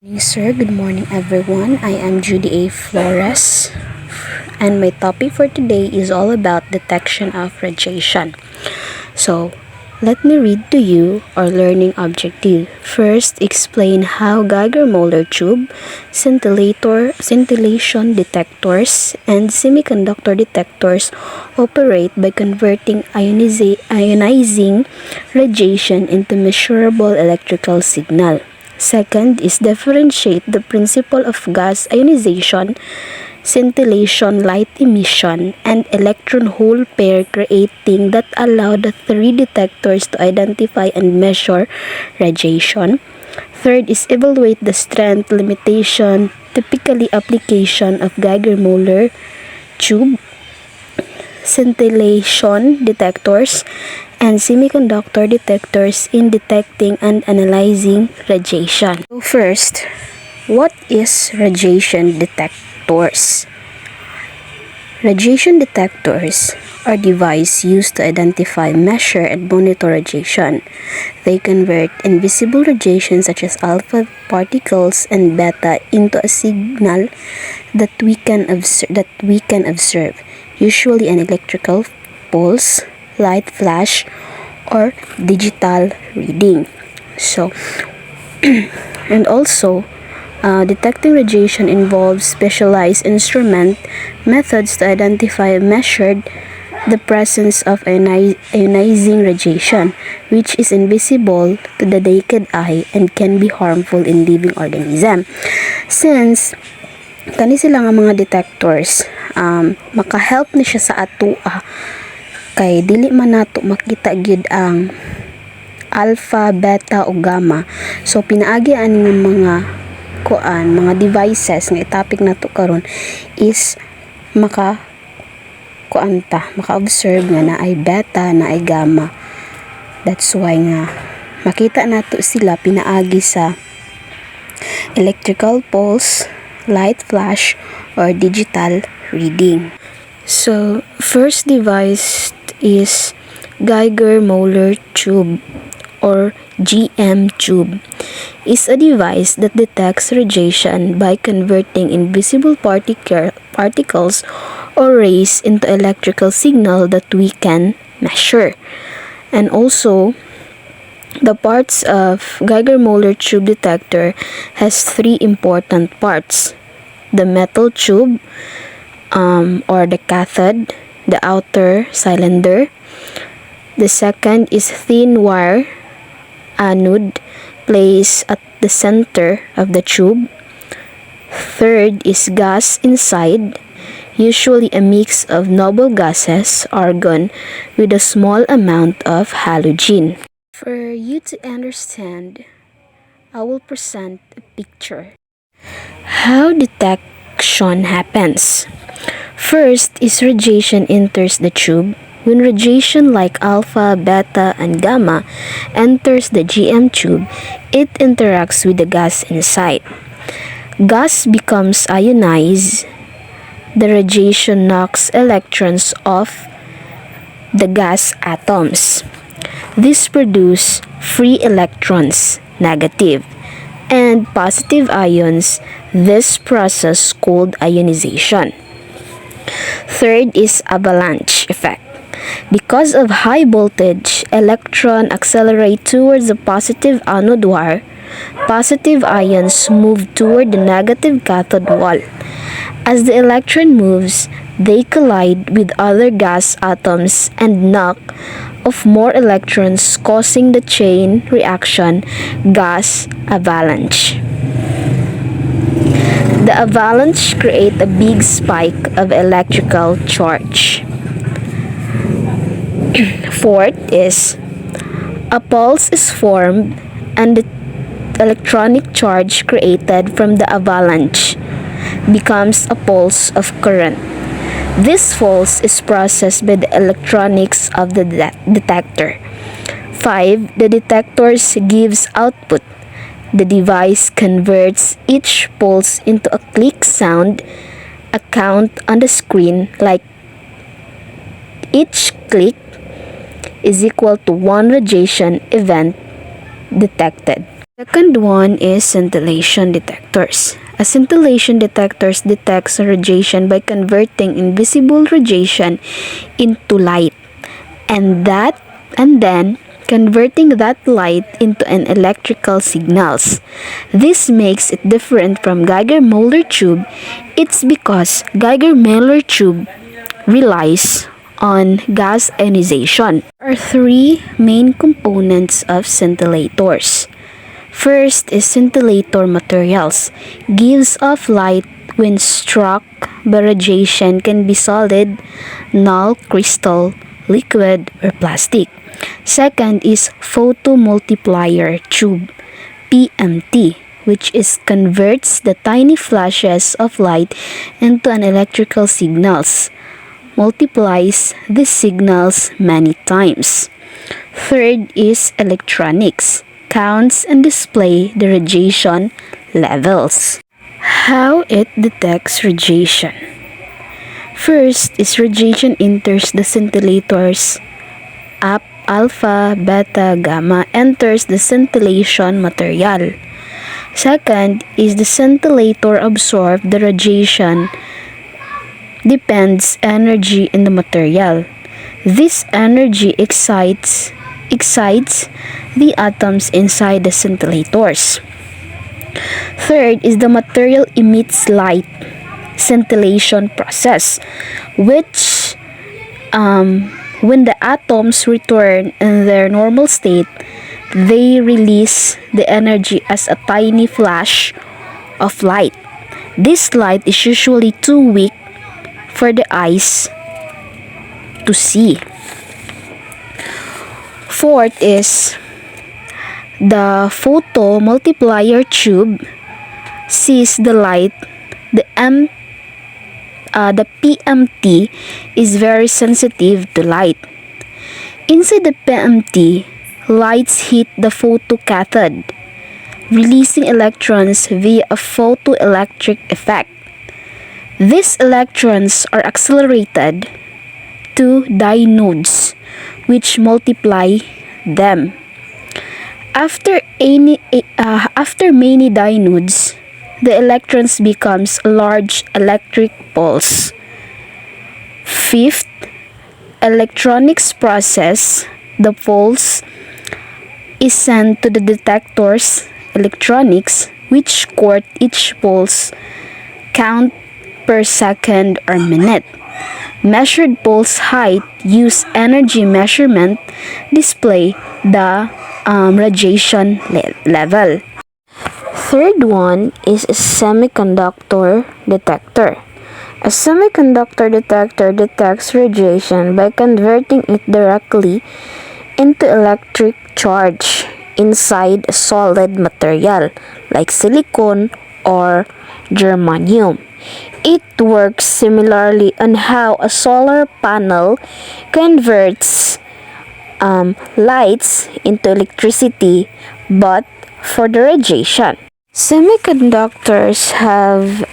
Morning, sir. Good morning, everyone. I am Judy A. Flores, and my topic for today is all about detection of radiation. So, let me read to you our learning objective. First, explain how Geiger-Müller tube, scintillation detectors, and semiconductor detectors operate by converting ionizing radiation into measurable electrical signal. Second is differentiate the principle of gas ionization, scintillation, light emission, and electron-hole pair creating that allow the three detectors to identify and measure radiation. Third is evaluate the strength limitation, typically application of Geiger-Müller tube, scintillation detectors, and semiconductor detectors in detecting and analyzing radiation. So first, what is radiation detectors? Radiation detectors are devices used to identify, measure, and monitor radiation. They convert invisible radiation such as alpha particles and beta into a signal that we can observe, usually an electrical pulse, light flash, or digital reading. So, and also, detecting radiation involves specialized instrument methods to identify and measure the presence of ionizing radiation, which is invisible to the naked eye and can be harmful in living organism. Since kani sila nga mga detectors, maka-help ni siya sa atua kay dili man nato makita gyud ang alpha, beta o gamma. So pinaagi ani nga mga devices nga topic nato karon is maka-observe nga na ay beta, na ay gamma. That's why nga makita nato sila pinaagi sa electrical pulse, light flash, or digital reading. So, first device is Geiger-Müller tube or GM tube. Is a device that detects radiation by converting invisible particles or rays into electrical signal that we can measure. And also, the parts of Geiger-Müller tube detector has three important parts: the metal tube, or the cathode, the outer cylinder. The second is thin wire anode placed at the center of the tube. Third is gas inside, usually a mix of noble gases, argon, with a small amount of halogen. For you to understand, I will present a picture. How detection happens. First is radiation enters the tube. When radiation like alpha, beta, and gamma enters the GM tube, it interacts with the gas inside. Gas becomes ionized. The radiation knocks electrons off the gas atoms. This produces free electrons, negative, and positive ions. This process called ionization. Third is avalanche effect. Because of high voltage, electron accelerate towards the positive anode wire. Positive ions move toward the negative cathode wall. As the electron moves, they collide with other gas atoms and knock off more electrons, causing the chain reaction gas avalanche. The avalanche creates a big spike of electrical charge. Fourth is a pulse is formed and the electronic charge created from the avalanche becomes a pulse of current. This pulse is processed by the electronics of the detector. 5. The detector gives output. The device converts each pulse into a click sound, a count on the screen, like each click is equal to one radiation event detected. Second one is scintillation detectors. A scintillation detectors detects radiation by converting invisible radiation into light, and then converting that light into an electrical signals. This makes it different from Geiger-Müller tube. It's because Geiger-Müller tube relies on gas ionization. There are three main components of scintillators. First is scintillator materials. Gives off light when struck by radiation, can be solid, null, crystal, liquid, or plastic. Second is photomultiplier tube, PMT, which is converts the tiny flashes of light into an electrical signals, multiplies these signals many times. Third is electronics, counts and display the radiation levels. How it detects radiation. First is radiation enters the scintillators. Alpha, beta, gamma enters the scintillation material. Second is the scintillator absorb the radiation depends energy in the material. This energy excites the atoms inside the scintillators. Third is the material emits light, scintillation process, which when the atoms return in their normal state, they release the energy as a tiny flash of light. This light is usually too weak for the eyes to see. Fourth is the photomultiplier tube sees the light. The PMT is very sensitive to light. Inside the PMT, lights hit the photocathode, releasing electrons via a photoelectric effect. These electrons are accelerated to diodes, which multiply them. After many diodes, the electrons becomes a large electric pulse. Fifth, electronics process. The pulse is sent to the detector's electronics, which score each pulse count per second or minute. Measured pulse height use energy measurement display the radiation level. Third one is a semiconductor detector. A semiconductor detector detects radiation by converting it directly into electric charge inside a solid material like silicon or germanium. It works similarly on how a solar panel converts lights into electricity, but for the radiation. Semiconductors have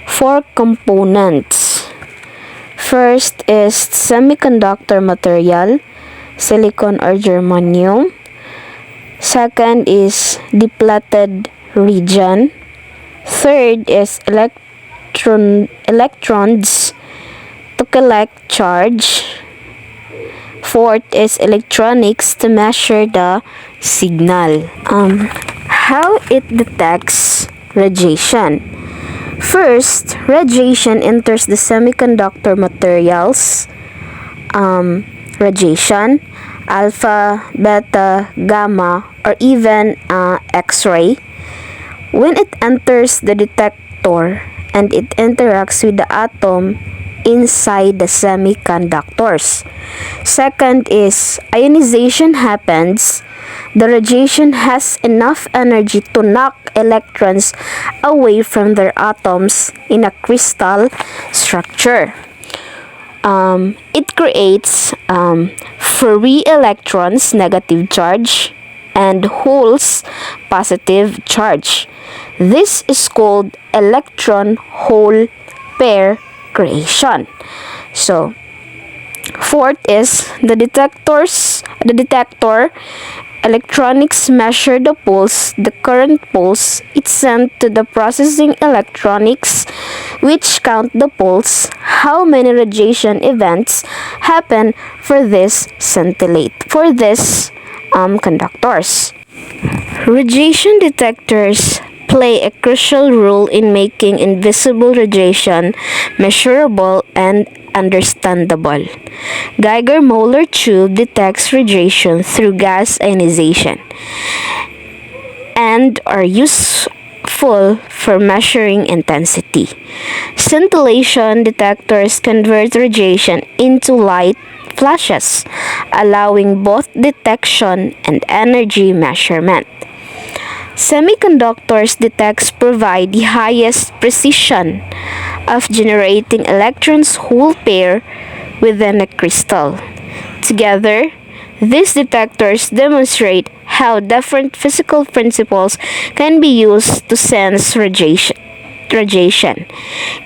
four components. First is semiconductor material, silicon or germanium. Second is depleted region. Third is electrons to collect charge. Fourth is electronics to measure the signal. How it detects radiation. First, radiation enters the semiconductor materials. Radiation, alpha, beta, gamma, or even X-ray. When it enters the detector and it interacts with the atom inside the semiconductors. Second is ionization happens. The radiation has enough energy to knock electrons away from their atoms in a crystal structure. It creates free electrons, negative charge, and holes, positive charge. This is called electron-hole pair creation. So, fourth is the detector electronics measure the current pulse. It's sent to the processing electronics, which count the pulse, how many radiation events happen for this conductors. Radiation detectors play a crucial role in making invisible radiation measurable and understandable. Geiger-Moller tube detects radiation through gas ionization and are useful for measuring intensity. Scintillation detectors convert radiation into light flashes, allowing both detection and energy measurement. Semiconductors detects provide the highest precision of generating electrons whole pair within a crystal. Together, these detectors demonstrate how different physical principles can be used to sense radiation,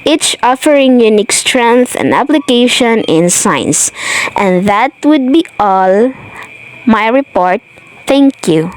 each offering unique strength and application in science. And that would be all my report. Thank you.